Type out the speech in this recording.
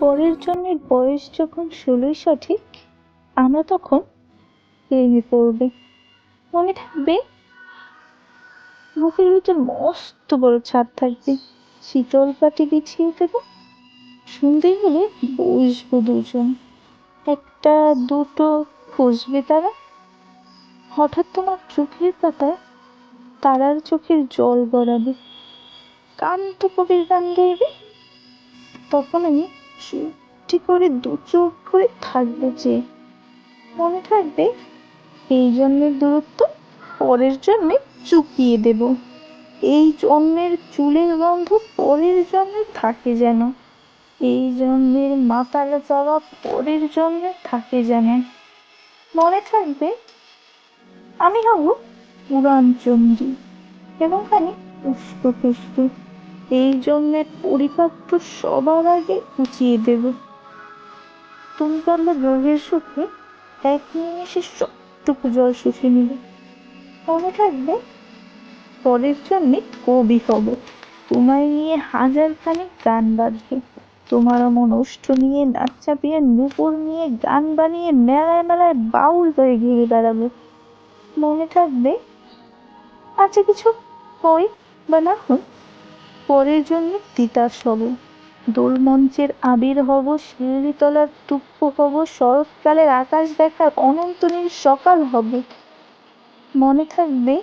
পরের জন্মের বয়স যখন 16ই সঠিক, আমরা তখন ভেঙে পড়বে। মনে থাকবে বুকের ভিতর মস্ত বড় ছাদ থাকবে, শীতল পাটি বিছিয়ে দেবো, সন্ধে হলে বসবো দুজন, একটা দুটো খুঁজবে তারা, হঠাৎ তোমার চোখের পাতায় তারার চোখের জল গড়াবে, কান্ত কবির গান গাইবে, তখন আমি চুপটি করে দু চোখ ভরে থাকবো যে। মনে থাকবে এই জন্মের দূরত্ব পরের জন্মে চুকিয়ে দেব, এই জন্মের চুলের গন্ধ পরের জন্মে থাকে যেন, এই জন্মের মাতালে যাওয়া পরের জন্মে থাকে যেন। মনে থাকবে আমি হব পুরাণ চণ্ডী এবং খানি পুষ্প এই জন্মের পরিপাক্য সবার আগে উঁচিয়ে দেব। তুমি পারলে রোগের সুখে এক নিমেষে সবটুকু জল শুষে নিবে। মনে থাকবে পরের জন্মে কবি হব, তোমায় নিয়ে হাজারখানি গান বাঁধবে, তোমার অমন ওষ্ঠ নিয়ে নাক চাপিয়ে নুপুর নিয়ে গান বানিয়ে মেলায় মেলায় বাউল হয়ে ঘিরে বেড়াবে। মনে থাকবে আচ্ছা কিছু হয় বা না হয়, পরের জন্মে তিতাস হব, দোল মঞ্চের আবির হব, শিউলিতলার তুপ্প হব, শরৎকালের আকাশ দেখার অনন্ত নীল সকাল হবে। মনে থাকবে